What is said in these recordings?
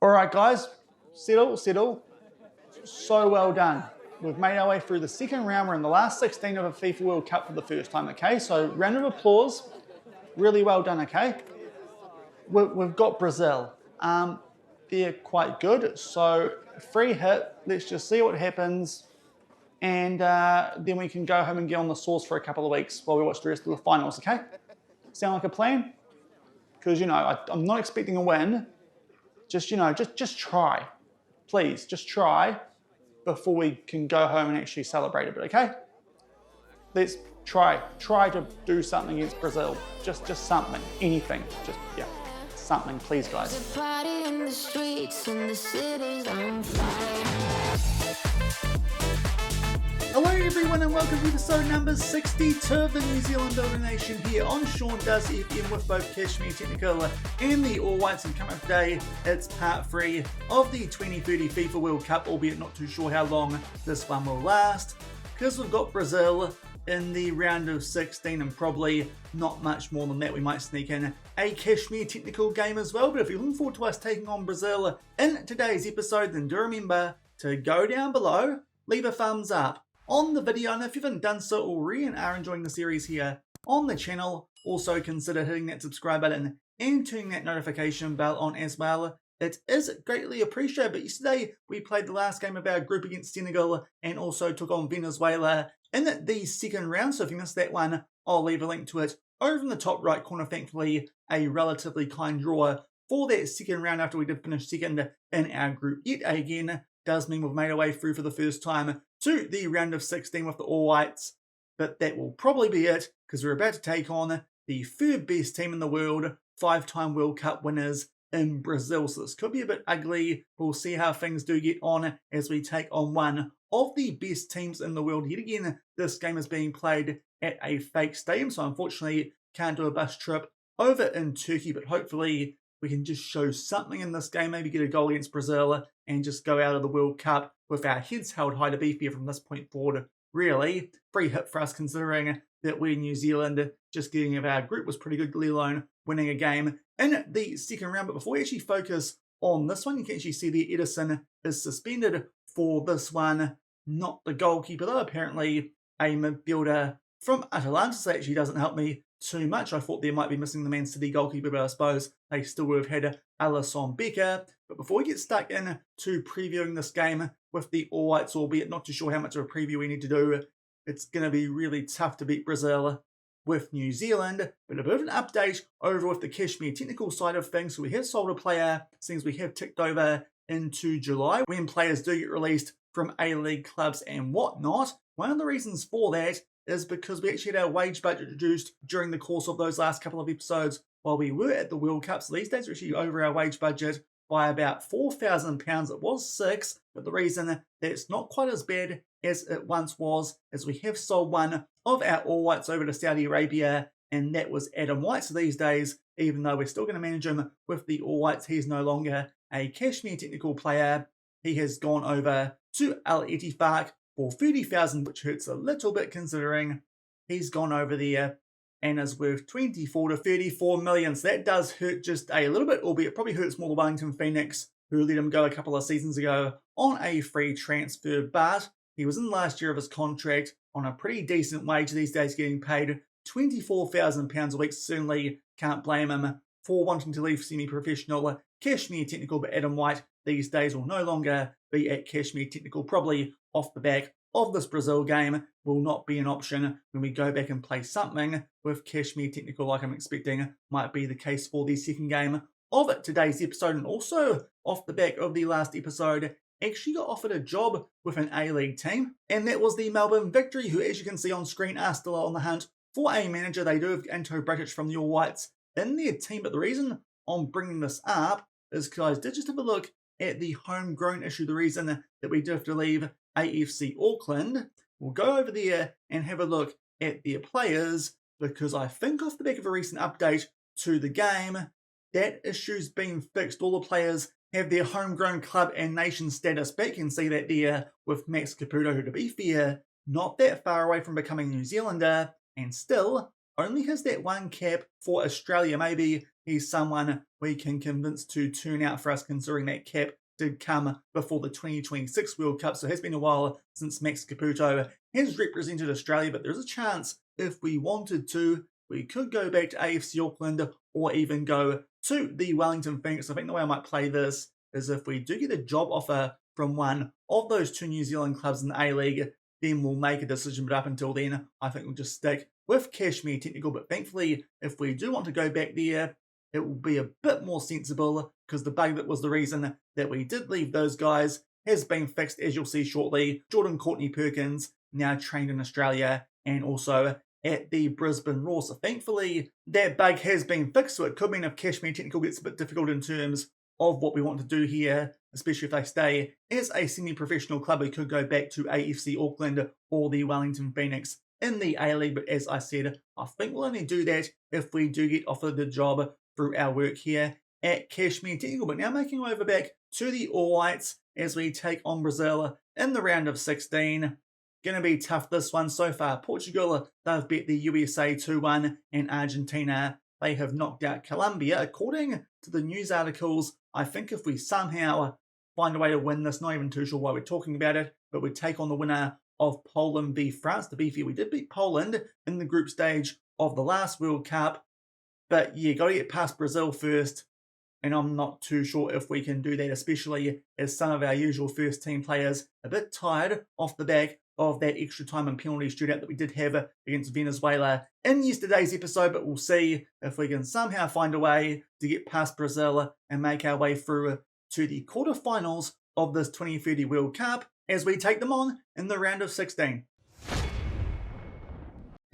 All right, guys, settle. So well done. We've made our way through the second round. We're in the last 16 of a FIFA World Cup for the first time, okay? So round of applause. Really well done, okay? We've got Brazil. They're quite good. So free hit. Let's just see what happens. And then we can go home and get on the sauce for a couple of weeks while we watch the rest of the finals, okay? Sound like a plan? Because, I'm not expecting a win. Just try. Please, just try before we can go home and actually celebrate a bit, okay? Let's try to do something against Brazil. Just something, anything. Something, please, guys. Party in the streets and the city's on fire. Hello everyone and welcome to episode number 62 of the New Zealand Domination here on Shaun Does FM with both Kashmir Technical and the All Whites, and coming up today it's part 3 of the 2030 FIFA World Cup, albeit not too sure how long this one will last, because we've got Brazil in the round of 16 and probably not much more than that. We might sneak in a Kashmir Technical game as well, but if you're looking forward to us taking on Brazil in today's episode, then do remember to go down below, leave a thumbs up on the video, and if you haven't done so already and are enjoying the series here on the channel, also consider hitting that subscribe button and turning that notification bell on as well. It is greatly appreciated. But yesterday we played the last game of our group against Senegal and also took on Venezuela in the second round, so if you missed that one, I'll leave a link to it over in the top right corner. Thankfully, a relatively kind draw for that second round after we did finish second in our group. Yet again, does mean we've made our way through for the first time to the round of 16 with the All Whites, but that will probably be it, because we're about to take on the third best team in the world, 5-time World Cup winners in Brazil. So this could be a bit ugly. We'll see how things do get on as we take on one of the best teams in the world. Yet again, this game is being played at a fake stadium, so unfortunately can't do a bus trip over in Turkey, but hopefully we can just show something in this game, maybe get a goal against Brazil and just go out of the World Cup with our heads held high, to be fair, from this point forward. Really, free hit for us considering that we're New Zealand. Just getting of our group was pretty good, let alone winning a game in the second round. But before we actually focus on this one, you can actually see the Edison is suspended for this one. Not the goalkeeper though, apparently a midfielder from Atalanta, so that actually doesn't help me too much. I thought they might be missing the Man City goalkeeper, but I suppose they still would have had Alisson Becker. But before we get stuck in to previewing this game with the All Whites, albeit not too sure how much of a preview we need to do, it's going to be really tough to beat Brazil with New Zealand. But a bit of an update over with the Kashmir Technical side of things. So we have sold a player, since we have ticked over into July, when players do get released from A-League clubs and whatnot. One of the reasons for that is because we actually had our wage budget reduced during the course of those last couple of episodes while we were at the World Cup. So these days we're actually over our wage budget by about £4,000. It was 6, but the reason that it's not quite as bad as it once was is we have sold one of our All Whites over to Saudi Arabia, and that was Adam White. So these days, even though we're still going to manage him with the All Whites, he's no longer a Kashmir Technical player. He has gone over to Al Ettifaq for 30,000, which hurts a little bit considering he's gone over there and is worth 24 to 34 million. So that does hurt just a little bit, albeit it probably hurts more the Wellington Phoenix, who let him go a couple of seasons ago on a free transfer. But he was in the last year of his contract on a pretty decent wage these days, getting paid £24,000 a week. Certainly can't blame him for wanting to leave semi-professional Kashmir Technical, but Adam White these days will no longer be at Kashmir Technical, probably off the back of this Brazil game. Will not be an option when we go back and play something with Kashmir Technical, like I'm expecting might be the case for the second game of today's episode. And also off the back of the last episode, actually got offered a job with an A-League team, and that was the Melbourne Victory, who, as you can see on screen, are still on the hunt for a manager. They do have Anto Bratic from the All Whites in their team, but the reason I'm bringing this up is because I did just have a look at the homegrown issue. The reason that we do have to leave AFC Auckland, we'll go over there and have a look at their players, because I think off the back of a recent update to the game, that issue's been fixed. All the players have their homegrown club and nation status back. You can see that there with Max Caputo, who, to be fair, not that far away from becoming a New Zealander, and still only has that one cap for Australia. Maybe he's someone we can convince to turn out for us, considering that cap did come before the 2026 World Cup. So it has been a while since Max Caputo has represented Australia, but there's a chance if we wanted to, we could go back to AFC Auckland or even go to the Wellington Phoenix. I think the way I might play this is if we do get a job offer from one of those two New Zealand clubs in the A-League, then we'll make a decision. But up until then, I think we'll just stick with Kashmir Technical. But thankfully, if we do want to go back there, it will be a bit more sensible, because the bug that was the reason that we did leave those guys has been fixed, as you'll see shortly. Jordan Courtney Perkins now trained in Australia and also at the Brisbane Roar. So thankfully, that bug has been fixed. So it could mean if Kashmir Technical gets a bit difficult in terms of what we want to do here, especially if they stay as a semi-professional club, we could go back to AFC Auckland or the Wellington Phoenix in the A-League. But as I said, I think we'll only do that if we do get offered the job through our work here at Kashmir Technical. But now making our way over back to the All Whites as we take on Brazil in the round of 16. Going to be tough, this one. So far, Portugal, they've beat the USA 2-1, and Argentina, they have knocked out Colombia. According to the news articles, I think if we somehow find a way to win this, not even too sure why we're talking about it, but we take on the winner of Poland v France. To be fair, we did beat Poland in the group stage of the last World Cup, but yeah, got to get past Brazil first, and I'm not too sure if we can do that, especially as some of our usual first team players a bit tired off the back of that extra time and penalty shootout that we did have against Venezuela in yesterday's episode. But we'll see if we can somehow find a way to get past Brazil and make our way through to the quarterfinals of this 2030 World Cup as we take them on in the round of 16.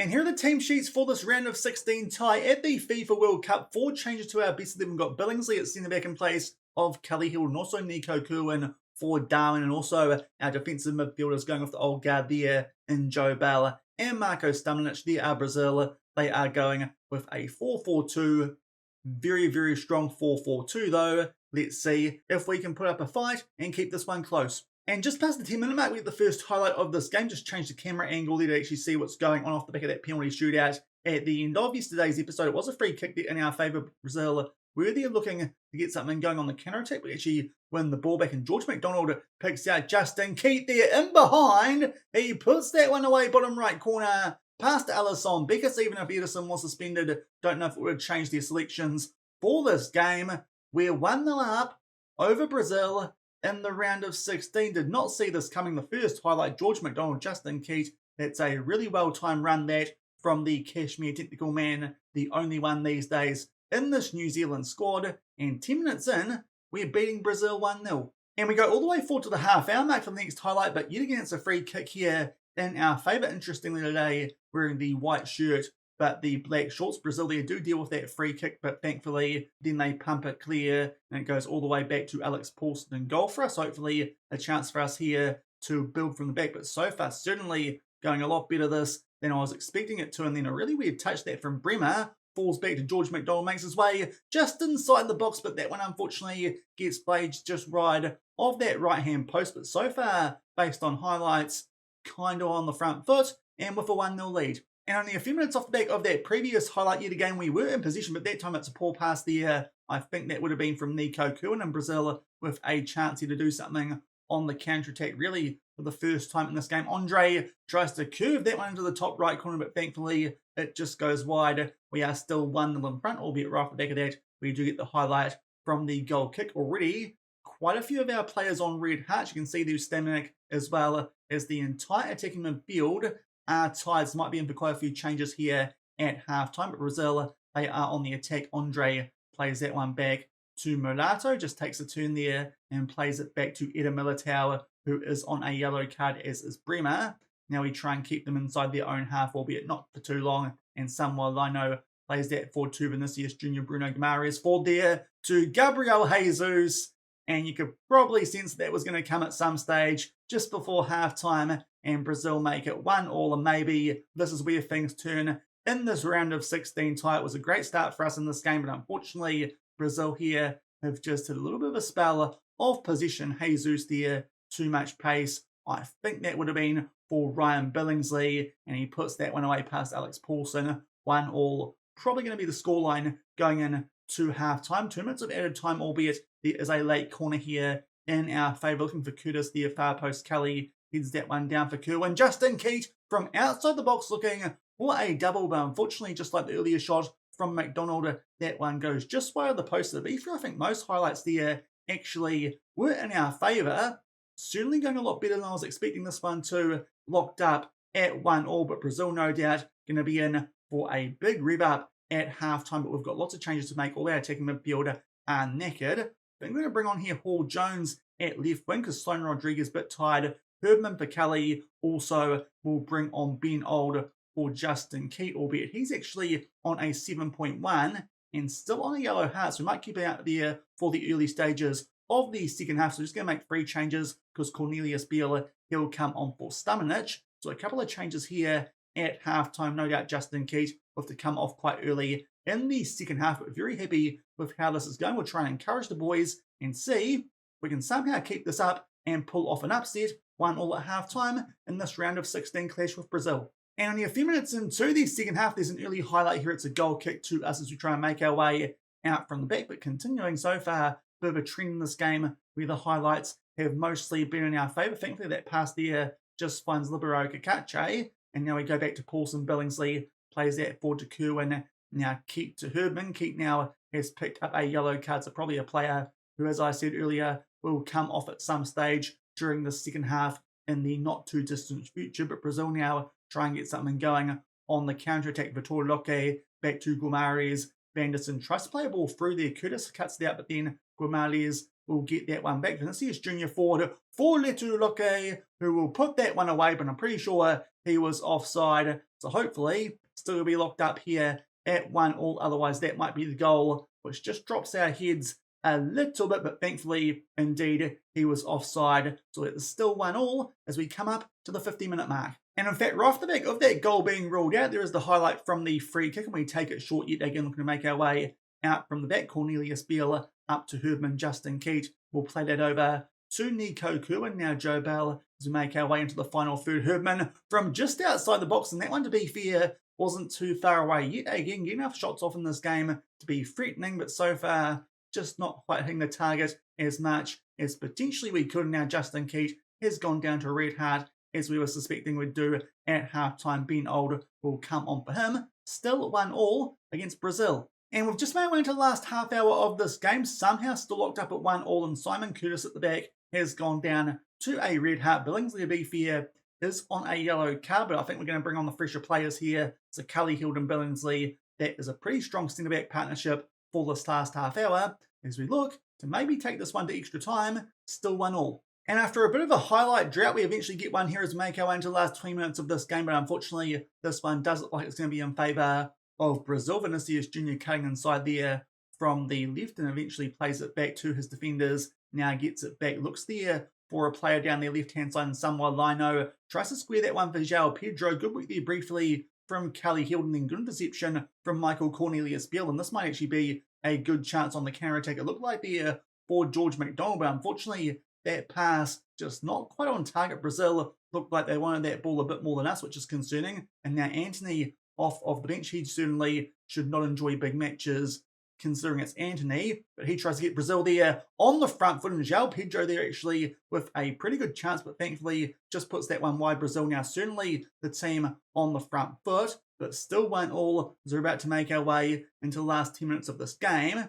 And here are the team sheets for this round of 16 tie at the FIFA World Cup. 4 changes to our best 11. We've got Billingsley at centre back in place of Kelly Hill, and also Nico Kerwin for Darwin, and also our defensive midfielders going off the old guard there in Joe Bell and Marco Stamanic. They are Brazil. They are going with a 4-4-2. Very, very strong 4-4-2 though. Let's see if we can put up a fight and keep this one close. And just past the 10-minute mark, we get the first highlight of this game. Just change the camera angle there to actually see what's going on off the back of that penalty shootout at the end of yesterday's episode. It was a free kick there in our favour. Brazil were there looking to get something going on the counter-attack. We actually win the ball back, and George McDonald picks out Justin Keat there in behind. He puts that one away, bottom right corner, past Alisson Becker. Even if Ederson was suspended, don't know if it would have changed their selections for this game. We're 1-0 up over Brazil in the round of 16. Did not see this coming. The first highlight, George McDonald, Justin Keat. That's a really well-timed run that from the Kashmir Technical man, the only one these days in this New Zealand squad. And 10 minutes in, we're beating Brazil 1-0. And we go all the way forward to the half-hour mark for the next highlight, but yet again it's a free kick here in our favour. Interestingly today, wearing the white shirt but the black shorts. Brazil there do deal with that free kick, but thankfully then they pump it clear and it goes all the way back to Alex Paulson in goal for us. Hopefully a chance for us here to build from the back, but so far certainly going a lot better this than I was expecting it to. And then a really weird touch that from Bremer falls back to George McDonald, makes his way just inside the box, but that one unfortunately gets played just right of that right-hand post. But so far, based on highlights, kind of on the front foot and with a 1-0 lead. And only a few minutes off the back of that previous highlight yet again, we were in position, but that time it's a poor pass there. I think that would have been from Nico Kerwin, and Brazil with a chance here to do something on the counter-attack, really for the first time in this game. Andre tries to curve that one into the top right corner, but thankfully it just goes wide. We are still 1-0 in front, albeit right off the back of that, we do get the highlight from the goal kick. Already quite a few of our players on red hearts. You can see there's Stamanic as well as the entire attacking midfield. Tides might be in for quite a few changes here at halftime, but Brazil, they are on the attack. Andre plays that one back to Mulatto, just takes a turn there and plays it back to Eder Militao, who is on a yellow card, as is Bremer. Now we try and keep them inside their own half, albeit not for too long, and Samuel Lino plays that forward to Vinicius Junior. Bruno Guimaraes forward there to Gabriel Jesus, and you could probably sense that was going to come at some stage just before halftime, and Brazil make it 1-1, and maybe this is where things turn in this round of 16 tie. It was a great start for us in this game, but unfortunately Brazil here have just had a little bit of a spell of possession. Jesus there, too much pace. I think that would have been for Ryan Billingsley, and he puts that one away past Alex Paulson. 1-1. Probably going to be the scoreline going in to half-time. 2 minutes of added time, albeit there is a late corner here in our favour. Looking for Curtis there, far post. Kelly heads that one down for Kerwin. Justin Keat from outside the box looking for a double, but unfortunately, just like the earlier shot from McDonald, that one goes just wide of the post of the beef. I think most highlights there actually were in our favour. Certainly going a lot better than I was expecting this one to. Locked up at 1-1, but Brazil no doubt going to be in for a big rev up at halftime, but we've got lots of changes to make. All our attacking midfielder are knackered. I'm going to bring on here Hall Jones at left wing because Sloan Rodriguez a bit tired. Herdman for Kelly also will bring on Ben Old for Justin Keat, albeit he's actually on a 7.1 and still on a yellow heart, so we might keep it out there for the early stages of the second half. So just going to make 3 changes because Cornelius Beale, he'll come on for Stamenic. So a couple of changes here at halftime. No doubt Justin Keat will have to come off quite early in the second half, but very happy with how this is going. We'll try and encourage the boys and see if we can somehow keep this up and pull off an upset. 1-1 at halftime in this round of 16 clash with Brazil. And only a few minutes into the second half, there's an early highlight here. It's a goal kick to us as we try and make our way out from the back, but continuing so far, bit of a trend in this game where the highlights have mostly been in our favour. Thankfully, that pass there just finds Libero Kakache, and now we go back to Paulson Billingsley, plays that forward to Kerwin, now Keat to Herdman. Keat now has picked up a yellow card, so probably a player who, as I said earlier, will come off at some stage during the second half in the not too distant future. But Brazil now try and get something going on the counter-attack. Vitor Roque back to Guimarães. Vanderson tries to play a ball through there. Curtis cuts it out, but then Guimarães will get that one back. Vinicius Jr. forward for Vitor Roque, who will put that one away, but I'm pretty sure he was offside. So hopefully still be locked up here at 1-1. Otherwise, that might be the goal, which just drops our heads a little bit, but thankfully, indeed, he was offside. So it's still 1-1 as we come up to the 50-minute mark. And in fact, right off the back of that goal being ruled out, there is the highlight from the free kick, and we take it short yet again, looking to make our way out from the back. Cornelius Beale up to Herdman. Justin Keat will play that over to Nico Kerwin. Now Joe Bell as we make our way into the final third. Herdman from just outside the box, and that one, to be fair, wasn't too far away yet again. Getting enough shots off in this game to be threatening, but so far just not quite hitting the target as much as potentially we could. Now Justin Keat has gone down to red heart, as we were suspecting we'd do at halftime. Ben Old will come on for him. Still 1-1 against Brazil. And we've just made our way into the last half hour of this game. Somehow still locked up at 1-1, and Simon Curtis at the back has gone down to a red heart. Billingsley, to be fair, is on a yellow card, but I think we're going to bring on the fresher players here. So Cully, Hild and Billingsley, that is a pretty strong centre-back partnership for this last half hour as we look to maybe take this one to extra time. Still 1-1. And after a bit of a highlight drought, we eventually get one here as we make our way into the last 20 minutes of this game, but unfortunately this one does look like it's going to be in favour of Brazil. Vinicius Jr. cutting inside there from the left and eventually plays it back to his defenders. Now gets it back, looks there for a player down their left-hand side, and somewhat Lino tries to square that one for João Pedro. Good work there briefly from Kelly Hild, and then good interception from Michael Cornelius Beale, and this might actually be a good chance on the counter-attack. It looked like there for George McDonald, but unfortunately that pass just not quite on target. Brazil looked like they wanted that ball a bit more than us, which is concerning. And now Anthony off of the bench. He certainly should not enjoy big matches considering it's Anthony, but he tries to get Brazil there on the front foot, and João Pedro there actually with a pretty good chance, but thankfully just puts that one wide. Brazil now certainly the team on the front foot, but still 1-1 as we're about to make our way into the last 10 minutes of this game.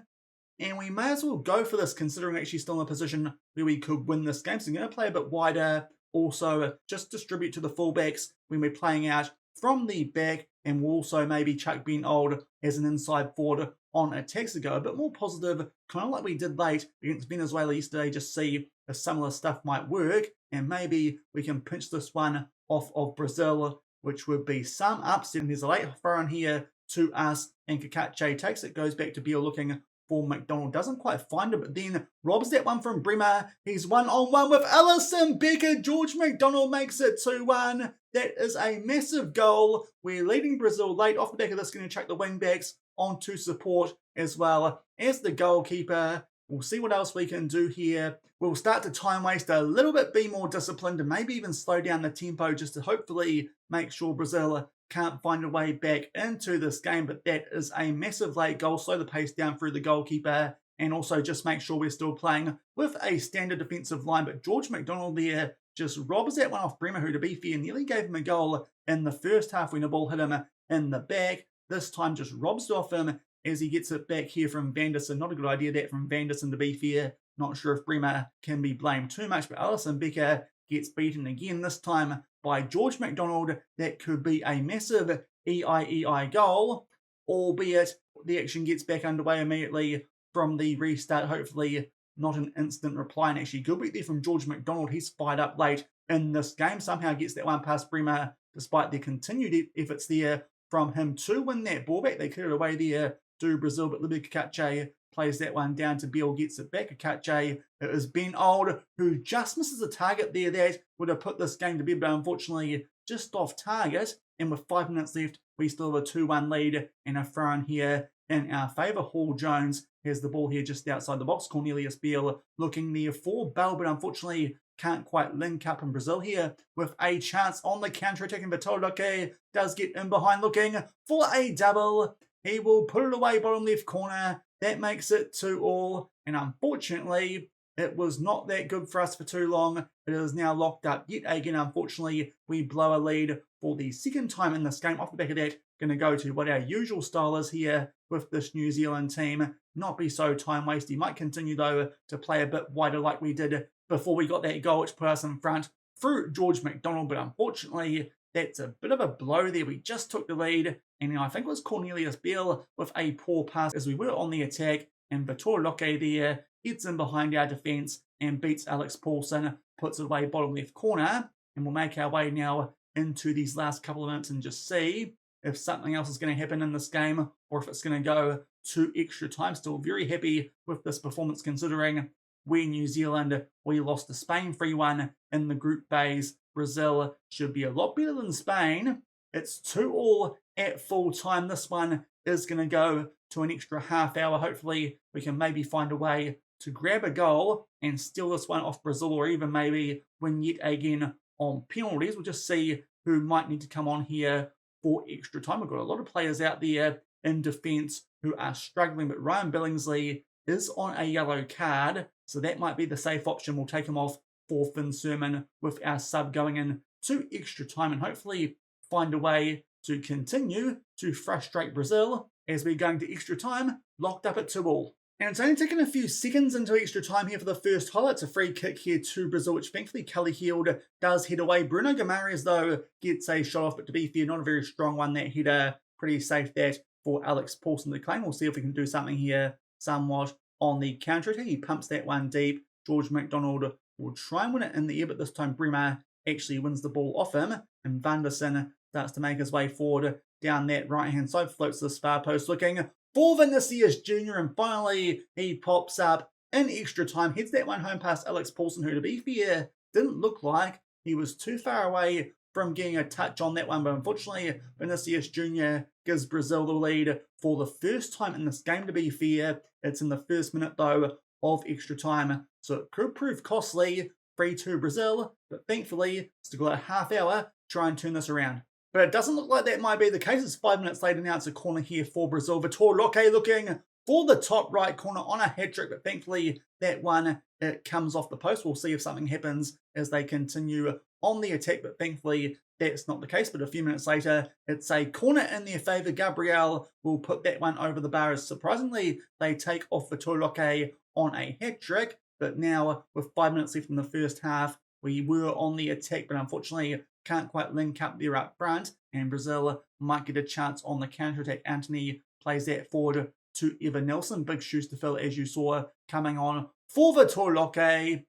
And we may as well go for this, considering we're actually still in a position where we could win this game. So I'm going to play a bit wider, also just distribute to the fullbacks when we're playing out from the back, and we'll also maybe chuck Ben Old as an inside forward on attacks to go a bit more positive, kind of like we did late against Venezuela yesterday, just see if similar stuff might work, and maybe we can pinch this one off of Brazil, which would be some upset. And there's a late throw in here to us, and Kakache takes it, goes back to Beale looking for McDonald, doesn't quite find it, but then robs that one from Bremer. He's 1-on-1 with Alisson Becker. George McDonald makes it 2-1. That is a massive goal. We're leading Brazil late. Off the back of this, going to chuck the wing-backs on to support as well as the goalkeeper. We'll see what else we can do here. We'll start to time waste a little bit, be more disciplined, and maybe even slow down the tempo just to hopefully make sure Brazil can't find a way back into this game, but that is a massive late goal. Slow the pace down through the goalkeeper, and also just make sure we're still playing with a standard defensive line. But George McDonald there just robs that one off Bremer, who, to be fair, nearly gave him a goal in the first half when the ball hit him in the back. This time just robs it off him as he gets it back here from Vanderson. Not a good idea that from Vanderson, to be fair. Not sure if Bremer can be blamed too much, but Alisson Becker gets beaten again, this time by George McDonald. That could be a massive EIEI goal, albeit the action gets back underway immediately from the restart. Hopefully not an instant reply, and actually good beat there from George McDonald. He's fired up late in this game, somehow gets that one past Bremer despite the continued efforts there from him to win that ball back. They clear it away there to Brazil, but Libby Kakache plays that one down to Bill, gets it back. Kakache, it is Ben Old who just misses a target there that would have put this game to bed, but unfortunately just off target. And with 5 minutes left, we still have a 2-1 lead and a throw in here in our favour. Hall Jones has the ball here just outside the box. Cornelius Beale looking there for Bell, but unfortunately can't quite link up in Brazil here with a chance on the counter-attack. And Batoloke does get in behind looking for a double. He will put it away bottom left corner. That makes it 2-2. And unfortunately, it was not that good for us for too long. It is now locked up yet again. Unfortunately, we blow a lead for the second time in this game. Off the back of that, going to go to what our usual style is here with this New Zealand team. Not be so time wasting. Might continue, though, to play a bit wider like we did before we got that goal, which put us in front through George McDonald. But unfortunately, that's a bit of a blow there. We just took the lead, and I think it was Cornelius Beale with a poor pass as we were on the attack, and Vitor Loke there gets in behind our defence and beats Alex Paulson, puts it away bottom left corner, and we'll make our way now into these last couple of minutes and just see if something else is going to happen in this game or if it's going to go to extra time. Still very happy with this performance considering we, New Zealand, we lost to Spain 3-1 in the group phase. Brazil should be a lot better than Spain. It's 2-2 at full time. This one is going to go to an extra half hour. Hopefully we can maybe find a way to grab a goal and steal this one off Brazil, or even maybe win yet again on penalties. We'll just see who might need to come on here for extra time. We've got a lot of players out there in defence who are struggling, but Ryan Billingsley is on a yellow card, so that might be the safe option. We'll take him off for Finn Sermon with our sub going in to extra time and hopefully find a way to continue to frustrate Brazil as we're going to extra time, locked up at 2-2. And it's only taken a few seconds into extra time here for the first highlight. It's a free kick here to Brazil, which thankfully Kelly Heald does head away. Bruno Guimaraes, though, gets a shot off, but to be fair, not a very strong one. That header, pretty safe that for Alex Paulson to claim. We'll see if we can do something here somewhat on the counter-attack. He pumps that one deep. George McDonald will try and win it in the air, but this time Bremer actually wins the ball off him. And Vanderson starts to make his way forward down that right-hand side, floats to the far post looking for Vinicius Jr. And finally, he pops up in extra time, heads that one home past Alex Paulson, who, to be fair, didn't look like he was too far away from getting a touch on that one. But unfortunately, Vinicius Jr. gives Brazil the lead for the first time in this game, to be fair. It's in the first minute, though, of extra time. So it could prove costly, 3-2 Brazil, but thankfully, still got a half hour to try and turn this around. But it doesn't look like that might be the case. It's 5 minutes later now. It's a corner here for Brazil. Vitor Loke looking for the top right corner on a hat-trick, but thankfully that one, it comes off the post. We'll see if something happens as they continue on the attack, but thankfully that's not the case. But a few minutes later, it's a corner in their favour. Gabriel will put that one over the bar as surprisingly they take off Vitor Loke on a hat-trick. But now, with 5 minutes left in the first half, we were on the attack, but unfortunately can't quite link up there up front, and Brazil might get a chance on the counter-attack. Anthony plays that forward to Evan Nelson. Big shoes to fill, as you saw, coming on for Vitor Loke,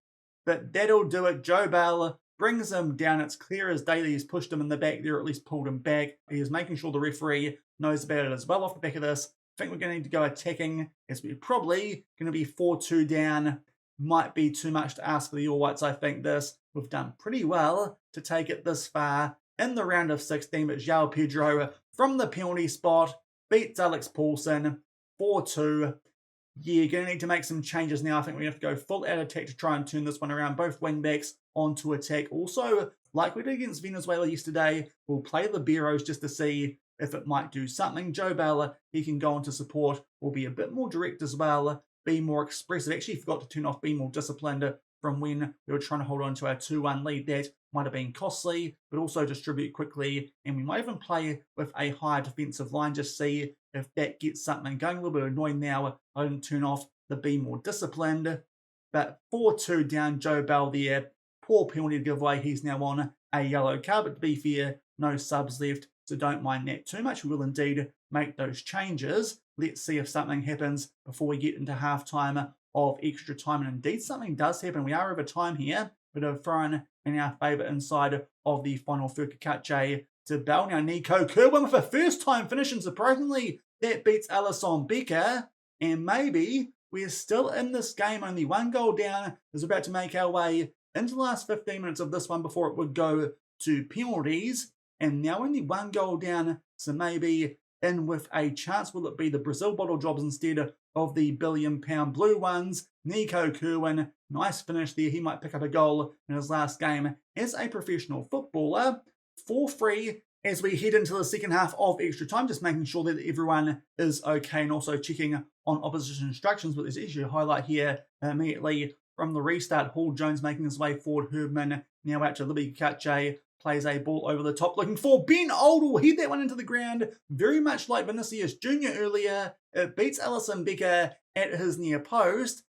but that'll do it. Joe Bell brings him down. It's clear as day that he's pushed him in the back there, or at least pulled him back. He is making sure the referee knows about it as well. Off the back of this, I think we're going to need to go attacking, as we're probably going to be 4-2 down. Might be too much to ask for the All Whites. I think we've done pretty well to take it this far in the round of 16, but João Pedro from the penalty spot beats Alex Paulson 4-2. Yeah, going to need to make some changes now. I think we have to go full out attack to try and turn this one around. Both wingbacks onto attack. Also, like we did against Venezuela yesterday, we'll play Liberos just to see if it might do something. Joe Bell, he can go into support, will be a bit more direct as well, be more expressive. Actually forgot to turn off be more disciplined from when we were trying to hold on to our 2-1 lead. That might have been costly, but also distribute quickly. And we might even play with a higher defensive line, just see if that gets something going. A little bit annoying now. I didn't turn off the be more disciplined. But 4-2 down, Joe Bell there. Poor penalty to give away. He's now on a yellow card. But to be fair, no subs left, so don't mind that too much. We will indeed make those changes. Let's see if something happens before we get into halftime of extra time. And indeed, something does happen. We are over time here. Bit of thrown in our favour inside of the final Fukakache to Bell. Now Nico Kerwin with a first time finish, and surprisingly that beats Alisson Becker. And maybe we're still in this game, only one goal down, is about to make our way into the last 15 minutes of this one before it would go to penalties. And now only one goal down, so maybe in with a chance. Will it be the Brazil bottle jobs instead of the £1 billion blue ones? Nico Kerwin, nice finish there. He might pick up a goal in his last game as a professional footballer. 4-3 as we head into the second half of extra time, just making sure that everyone is okay and also checking on opposition instructions. But there's actually a highlight here immediately from the restart. Hall Jones making his way forward. Herdman now out to Libby Kache. Plays a ball over the top, looking for Ben Oldall. Head that one into the ground, very much like Vinicius Jr. earlier. It beats Alisson Becker at his near post.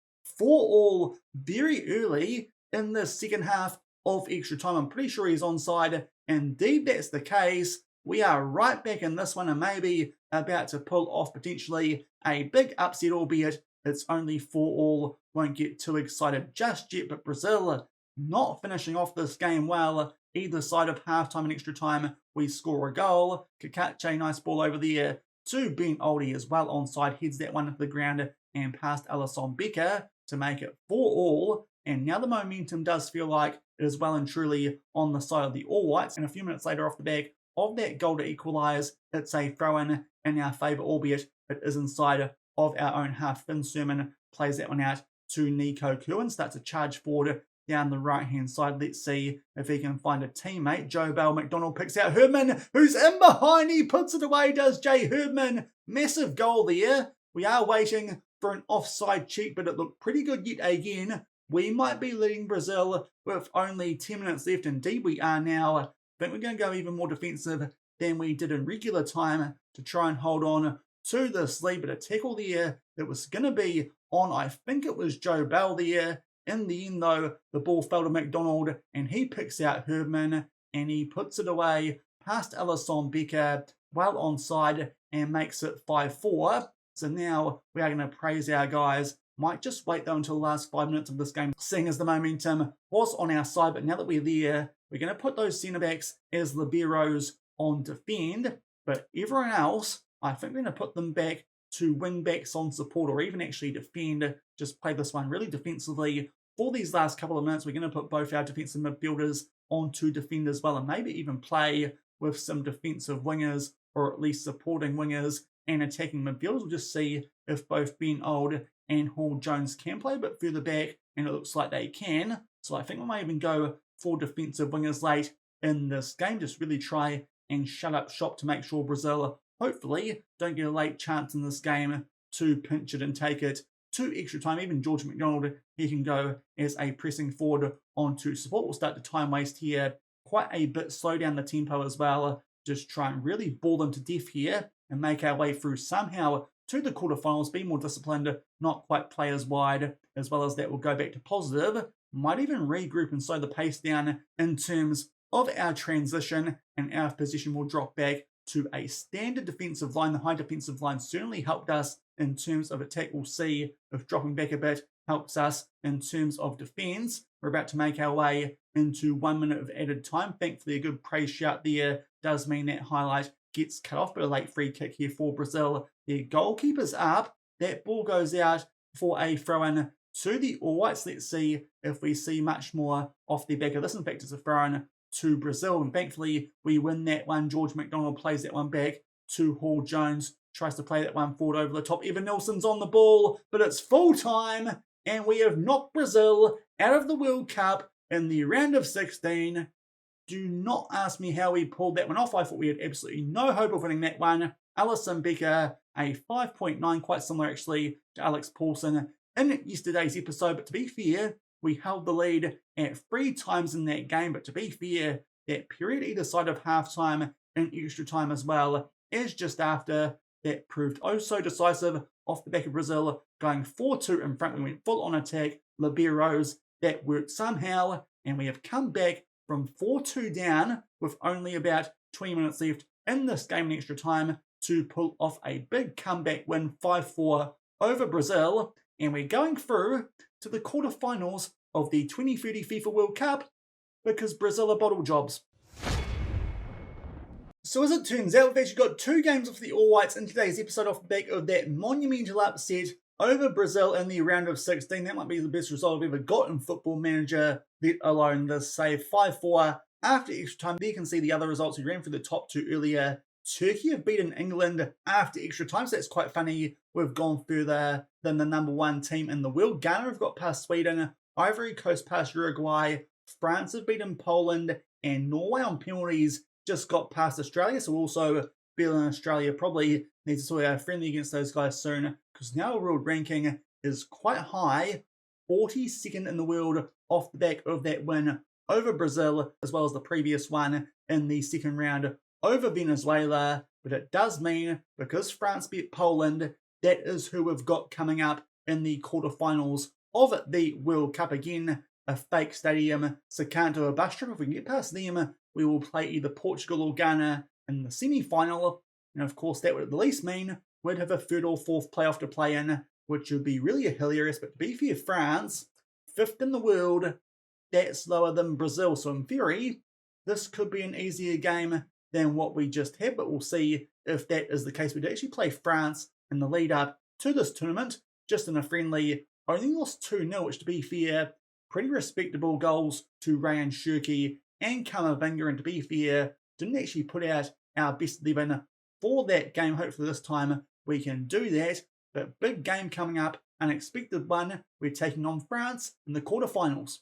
4-4 very early in the second half of extra time. I'm pretty sure he's onside. Indeed, that's the case. We are right back in this one and maybe about to pull off potentially a big upset, albeit it's only 4-4. Won't get too excited just yet, but Brazil not finishing off this game well. Either side of halftime and extra time, we score a goal. Kakache, nice ball over there to Ben Oldie as well onside. Heads that one into the ground and past Alisson Becker to make it 4-4. And now the momentum does feel like it is well and truly on the side of the All Whites. And a few minutes later, off the back of that goal to equalise, it's a throw-in our favour, albeit it is inside of our own half. Finn Sermon plays that one out to Nico Kerwin. Starts a charge forward down the right-hand side. Let's see if he can find a teammate. Joe Bell McDonald picks out Herdman, who's in behind. He puts it away, does Jay Herdman. Massive goal there. We are waiting for an offside check, but it looked pretty good yet again. We might be leading Brazil with only 10 minutes left. Indeed, we are now. I think we're going to go even more defensive than we did in regular time to try and hold on to this lead. But a tackle there that was going to be on, I think it was Joe Bell there. In the end, though, the ball fell to McDonald, and he picks out Herdman, and he puts it away past Alisson Becker, well onside, and makes it 5-4. So now we are going to praise our guys. Might just wait, though, until the last 5 minutes of this game, seeing as the momentum was on our side. But now that we're there, we're going to put those centre-backs as liberos on defend. But everyone else, I think we're going to put them back to wing-backs on support, or even actually defend. Just play this one really defensively. For these last couple of minutes, we're going to put both our defensive midfielders onto defend as well, and maybe even play with some defensive wingers, or at least supporting wingers and attacking midfielders. We'll just see if both Ben Old and Hall Jones can play a bit further back, and it looks like they can. So I think we might even go for defensive wingers late in this game. Just really try and shut up shop to make sure Brazil hopefully don't get a late chance in this game to pinch it and take it to extra time. Even George McDonald, he can go as a pressing forward onto support. We'll start the time waste here. Quite a bit, slow down the tempo as well. Just try and really ball them to death here and make our way through somehow to the quarterfinals. Be more disciplined, not quite play as wide, as well as that will go back to positive. Might even regroup and slow the pace down in terms of our transition, and our position will drop back to a standard defensive line. The high defensive line certainly helped us in terms of attack. We'll see if dropping back a bit helps us in terms of defence. We're about to make our way into 1 minute of added time. Thankfully, a good praise shout there does mean that highlight gets cut off, but a late free kick here for Brazil. Their goalkeeper's up. That ball goes out for a throw-in to the All Whites. Let's see if we see much more off the back of this. In fact, it's a throw-in to Brazil, and thankfully we win that one. George McDonald plays that one back to Hall Jones, tries to play that one forward over the top. Evan Nilsson's on the ball, but it's full time, and we have knocked Brazil out of the World Cup in the round of 16. Do not ask me how we pulled that one off. I thought we had absolutely no hope of winning that one. Alisson Becker, a 5.9, quite similar actually to Alex Paulson in yesterday's episode. But to be fair, we held the lead at 3 times in that game. But to be fair, that period either side of halftime and extra time as well is just after that proved oh so decisive off the back of Brazil going 4-2 in front. We went full on attack, liberos. That worked somehow, and we have come back from 4-2 down with only about 20 minutes left in this game in extra time to pull off a big comeback win 5-4 over Brazil. And we're going through to the quarterfinals of the 2030 FIFA World Cup because Brazil are bottle jobs. So as it turns out, we've actually got 2 games of the All Whites in today's episode off the back of that monumental upset over Brazil in the round of 16. That might be the best result I've ever got in Football Manager, let alone this save. 5-4 after extra time. There you can see the other results. We ran through the top 2 earlier. Turkey have beaten England after extra time, so that's quite funny. We've gone further than the number 1 team in the world. Ghana have got past Sweden, Ivory Coast past Uruguay, France have beaten Poland, and Norway on penalties just got past Australia, so also feeling Australia probably needs to sort out a friendly against those guys soon, because now our world ranking is quite high, 42nd in the world off the back of that win over Brazil, as well as the previous one in the second round over Venezuela. But it does mean, because France beat Poland, that is who we've got coming up in the quarterfinals of the World Cup. Again, a fake stadium, so can't do a bus trip. If we can get past them, we will play either Portugal or Ghana in the semi-final. And of course, that would at the least mean we'd have a 3rd or 4th playoff to play in, which would be really hilarious. But to be fair, France, 5th in the world, that's lower than Brazil. So in theory, this could be an easier game than what we just had. But we'll see if that is the case. We'd actually play France in the lead up to this tournament, just in a friendly. Only lost 2-0, which to be fair, pretty respectable goals to Ryan Shirky and Kamavinga. And to be fair, didn't actually put out our best 11 for that game. Hopefully this time we can do that. But big game coming up, unexpected one. We're taking on France in the quarterfinals.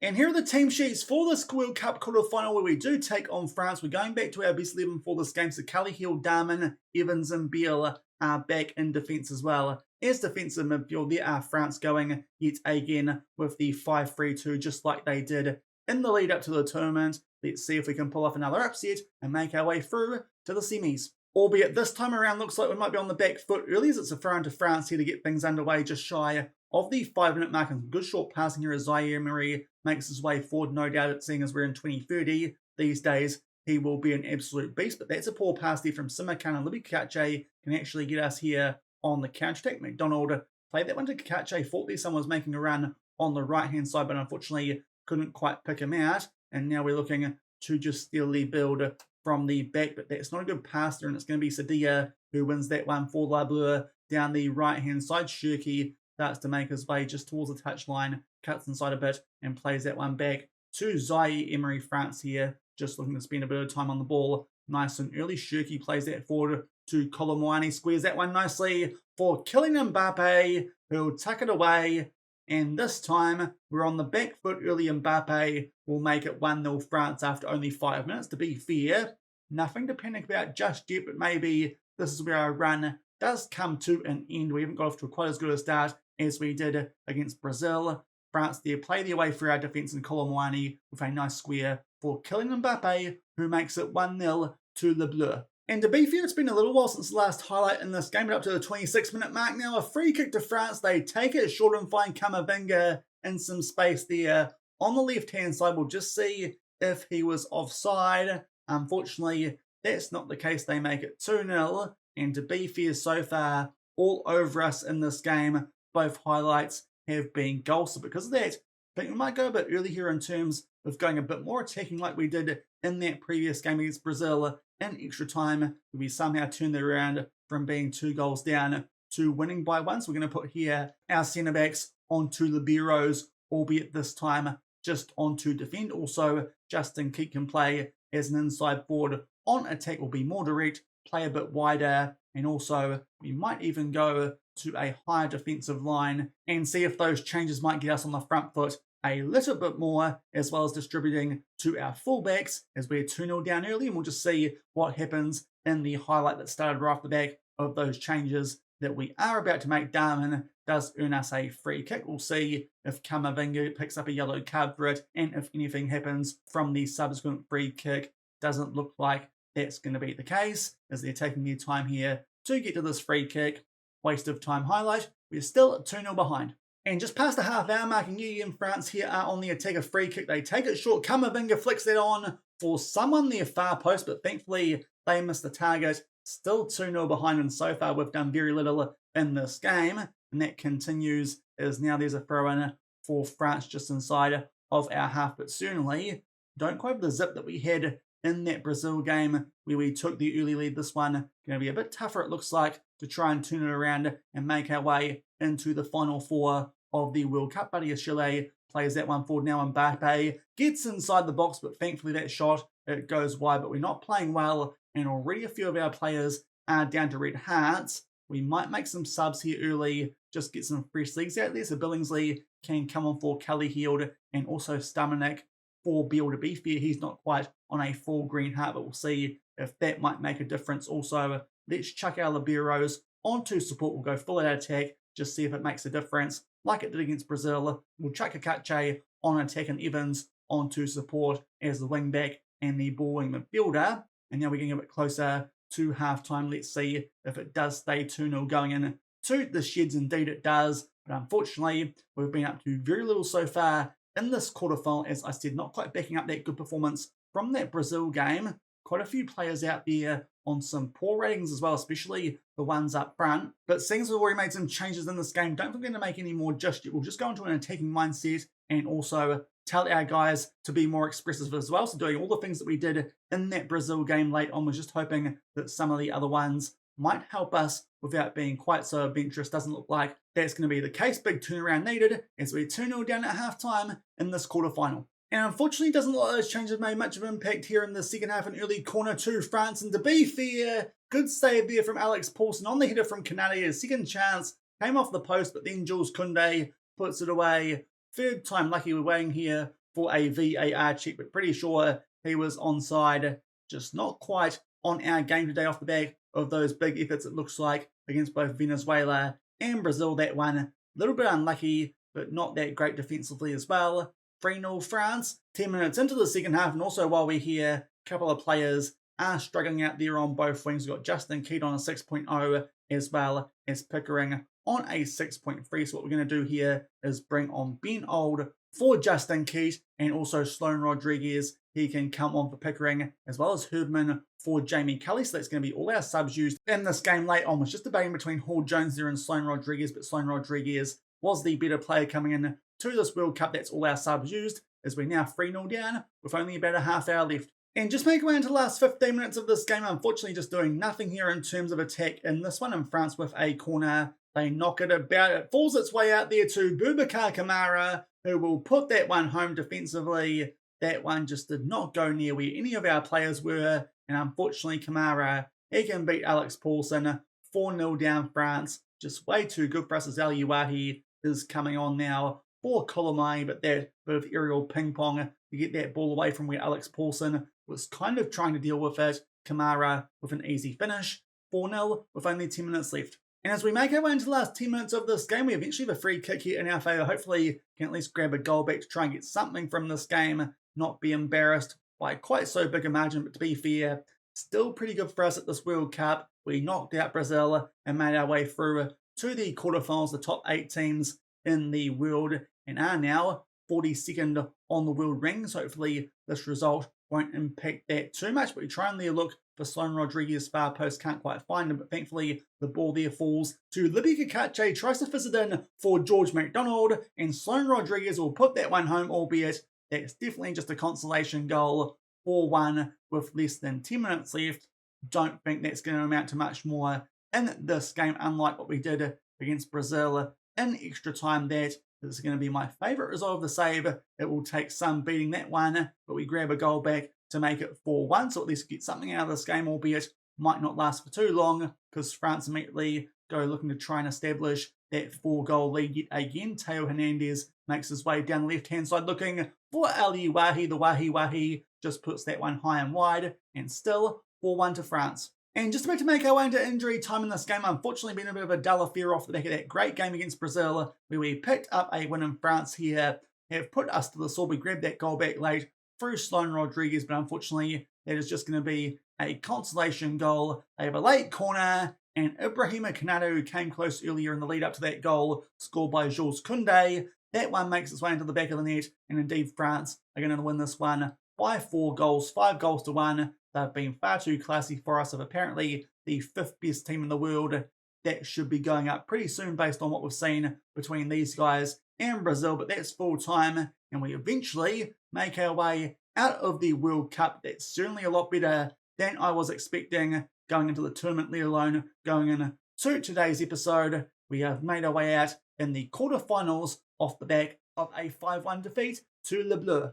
And here are the team sheets for this World Cup quarterfinal where we do take on France. We're going back to our best 11 for this game. So Cahill, Darman, Evans and Beale are back in defence as well. As defensive midfield, there are France going yet again with the 5-3-2, just like they did in the lead up to the tournament. Let's see if we can pull off another upset and make our way through to the semis. Albeit this time around looks like we might be on the back foot early, as it's a throw into France here to get things underway just shy of the 5-minute mark. And good short passing here as Zaire Emery makes his way forward. No doubt it's seeing as we're in 2030 these days, he will be an absolute beast. But that's a poor pass there from Simakan, and Libby Kakache can actually get us here on the counter-attack. McDonald played that one to Kakache, thought there someone was making a run on the right-hand side, but unfortunately couldn't quite pick him out. And now we're looking to just steal the build from the back, but that's not a good pass there, and it's going to be Sadia who wins that one for La Bleu down the right-hand side. Shirky starts to make his way just towards the touchline, cuts inside a bit, and plays that one back to Zaire Emery France here, just looking to spend a bit of time on the ball. Nice and early. Shirky plays that forward to Colomwani, squares that one nicely for Kylian Mbappe, who'll tuck it away. And this time, we're on the back foot early. Mbappe will make it 1-0 France after only 5 minutes. To be fair, nothing to panic about just yet, but maybe this is where our run does come to an end. We haven't got off to quite as good a start as we did against Brazil. France there play their way through our defence, and Colomwani with a nice square for Kylian Mbappe, who makes it 1-0 to Le Bleu. And to be fair, it's been a little while since the last highlight in this game, but up to the 26-minute mark now. A free kick to France. They take it short and find Kamavinga in some space there on the left-hand side. We'll just see if he was offside. Unfortunately, that's not the case. They make it 2-0. And to be fair, so far, all over us in this game, both highlights have been goals. So because of that, I think we might go a bit early here in terms of going a bit more attacking like we did in that previous game against Brazil. In extra time, we somehow turned that around from being 2 goals down to winning by 1. So we're going to put here our centre-backs onto liberos, albeit this time just onto defend. Also, Justin Keat can play as an inside forward on attack, will be more direct play a bit wider, and also we might even go to a higher defensive line and see if those changes might get us on the front foot a little bit more, as well as distributing to our fullbacks as we're 2-0 down early, and we'll just see what happens in the highlight that started right off the back of those changes that we are about to make. Darwin does earn us a free kick. We'll see if Kamavinga picks up a yellow card for it, and if anything happens from the subsequent free kick. Doesn't look like that's going to be the case, as they're taking their time here to get to this free kick. Waste of time highlight. We're still 2-0 behind. And just past the half-hour mark, in France here are on the attack. A free kick, they take it short. Kamavinga flicks that on for someone near far post, but thankfully they missed the target. Still 2-0 behind, and so far we've done very little in this game. And that continues as now there's a throw-in for France just inside of our half, but certainly don't quite have the zip that we had in that Brazil game where we took the early lead. This one going to be a bit tougher, it looks like, to try and turn it around and make our way into the final four of the World Cup. Buddy Achille plays that one forward now. Mbappe gets inside the box, but thankfully that shot, it goes wide. But we're not playing well, and already a few of our players are down to red hearts. We might make some subs here early, just get some fresh legs out there. So Billingsley can come on for Kelly Heald, and also Stamanek for Beal. To be fair, he's not quite on a full green heart, but we'll see if that might make a difference. Also, let's chuck our liberos onto support. We'll go full out attack, just see if it makes a difference. Like it did against Brazil, we'll chuck Akache on attack and Evans onto support as the wing back and the ball-wing midfielder. And now we're getting a bit closer to half-time. Let's see if it does stay 2-0 going in to the sheds. Indeed it does, but unfortunately we've been up to very little so far in this quarterfinal. As I said, not quite backing up that good performance from that Brazil game. Quite a few players out there on some poor ratings as well, especially the ones up front. But seeing as we've already made some changes in this game, don't think we're going to make any more just yet. We'll just go into an attacking mindset and also tell our guys to be more expressive as well. So doing all the things that we did in that Brazil game late on, was just hoping that some of the other ones might help us without being quite so adventurous. Doesn't look like that's going to be the case. Big turnaround needed as we're 2-0 down at halftime in this quarterfinal. And unfortunately, doesn't look like those changes have made much of an impact here in the second half. An early corner to France, and to be fair, good save there from Alex Paulson on the header from Canada. His second chance came off the post, but then Jules Koundé puts it away. Third time lucky we're waiting here for a VAR check, but pretty sure he was onside. Just not quite on our game today off the back of those big efforts, it looks like, against both Venezuela and Brazil. That one, a little bit unlucky, but not that great defensively as well. 3-0 France, 10 minutes into the second half, and also while we're here, a couple of players are struggling out there on both wings. We've got Justin Keat on a 6.0 as well as Pickering on a 6.3. So what we're going to do here is bring on Ben Old for Justin Keat, and also Sloan Rodriguez. He can come on for Pickering, as well as Herdman for Jamie Kelly. So that's going to be all our subs used in this game late on. Was just debating between Hall Jones there and Sloan Rodriguez, but Sloan Rodriguez was the better player coming in to this World Cup. That's all our subs used, as we're now 3-0 down with only about a half hour left. And just make our way into the last 15 minutes of this game. Unfortunately, just doing nothing here in terms of attack in this one. In France with a corner, they knock it about. It falls its way out there to Boubacar Kamara, who will put that one home defensively. That one just did not go near where any of our players were. And unfortunately, Kamara, he can beat Alex Paulson. 4-0 down France. Just way too good for us, as Aliouahi is coming on now for Colomai, but that bit of aerial ping pong to get that ball away from where Alex Paulson was kind of trying to deal with it. Kamara with an easy finish. 4-0 with only 10 minutes left. And as we make our way into the last 10 minutes of this game, we eventually have a free kick here in our favour. Hopefully can at least grab a goal back to try and get something from this game, not be embarrassed by quite so big a margin. But to be fair, still pretty good for us at this World Cup. We knocked out Brazil and made our way through to the quarterfinals, the top 8 teams in the world, and are now 42nd on the world rings. Hopefully this result won't impact that too much, but we try and look for Sloan Rodriguez far post, can't quite find him, but thankfully the ball there falls to Libby Kakache, tries to fizz it in for George McDonald, and Sloan Rodriguez will put that one home, albeit that's definitely just a consolation goal. 4-1 with less than 10 minutes left. Don't think that's going to amount to much more in this game, unlike what we did against Brazil in extra time. That is going to be my favourite result of the save. It will take some beating that one, but we grab a goal back to make it 4-1, so at least get something out of this game, albeit might not last for too long because France immediately go looking to try and establish that 4-goal lead yet again. Teo Hernandez makes his way down the left-hand side looking for Ali Wahi. The Wahi just puts that one high and wide, and still 4-1 to France. And just about to make our way into injury time in this game, unfortunately been a bit of a dull affair off the back of that great game against Brazil, where we picked up a win in France here, have put us to the sword. We grabbed that goal back late through Shaun Rodriguez, but unfortunately that is just going to be a consolation goal. They have a late corner, and Ibrahima Kanatu came close earlier in the lead up to that goal, scored by Jules Koundé. That one makes its way into the back of the net, and indeed France are going to win this one by 4 goals, 5 goals to 1. They've been far too classy for us of apparently the 5th best team in the world. That should be going up pretty soon based on what we've seen between these guys and Brazil, but that's full time, and we eventually make our way out of the World Cup. That's certainly a lot better than I was expecting going into the tournament, let alone going into today's episode. We have made our way out in the quarterfinals off the back of a 5-1 defeat to Le Bleu.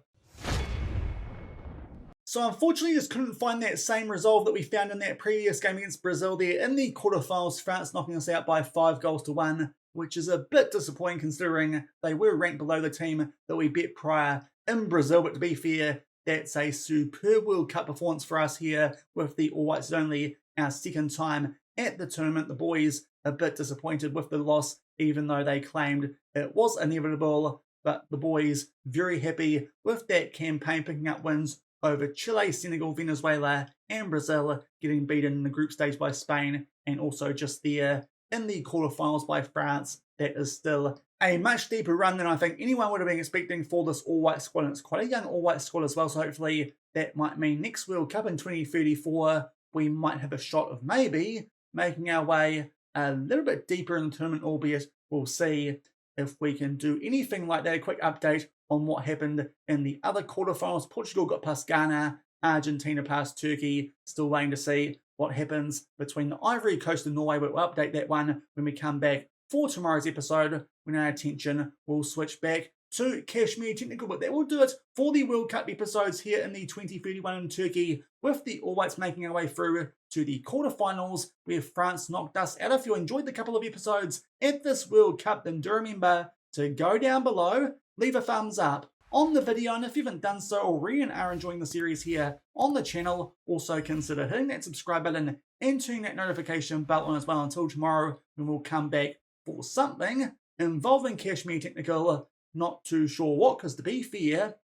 So unfortunately just couldn't find that same resolve that we found in that previous game against Brazil there in the quarterfinals. France knocking us out by 5 goals to 1, which is a bit disappointing considering they were ranked below the team that we bet prior in Brazil. But to be fair, that's a superb World Cup performance for us here with the All Whites only our second time at the tournament. The boys a bit disappointed with the loss, even though they claimed it was inevitable. But the boys very happy with that campaign, picking up wins over Chile, Senegal, Venezuela, and Brazil, getting beaten in the group stage by Spain, and also just there in the quarterfinals by France. That is still a much deeper run than I think anyone would have been expecting for this all-white squad, and it's quite a young all-white squad as well, so hopefully that might mean next World Cup in 2034, we might have a shot of maybe making our way a little bit deeper in the tournament, albeit we'll see if we can do anything like that. A quick update on what happened in the other quarterfinals. Portugal got past Ghana, Argentina past Turkey. Still waiting to see what happens between the Ivory Coast and Norway, but we'll update that one when we come back for tomorrow's episode, when our attention will switch back to Kashmir Technical. But that will do it for the World Cup episodes here in the 2031 in Turkey, with the All Whites making our way through to the quarterfinals where France knocked us out. If you enjoyed the couple of episodes at this World Cup, then do remember to go down below, leave a thumbs up on the video, and if you haven't done so already and are enjoying the series here on the channel, also consider hitting that subscribe button and turning that notification bell on as well. Until tomorrow, when we'll come back for something involving Kashmir Technical. Not too sure what, because to be fair,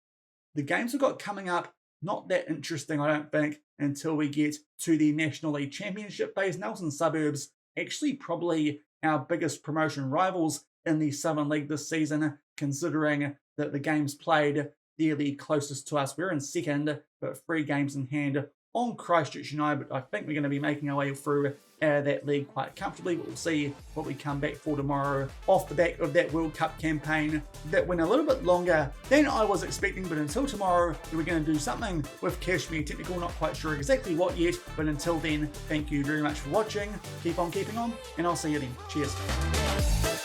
the games we've got coming up, not that interesting, I don't think, until we get to the National League Championship phase. Nelson Suburbs, actually probably our biggest promotion rivals in the Southern League this season, considering that the games played, they're the closest to us. We're in second, but 3 games in hand on Christchurch United. But I think we're going to be making our way through that league quite comfortably. We'll see what we come back for tomorrow off the back of that World Cup campaign that went a little bit longer than I was expecting. But until tomorrow, we're going to do something with Kashmir Technical. Not quite sure exactly what yet, but until then, thank you very much for watching. Keep on keeping on, and I'll see you then. Cheers.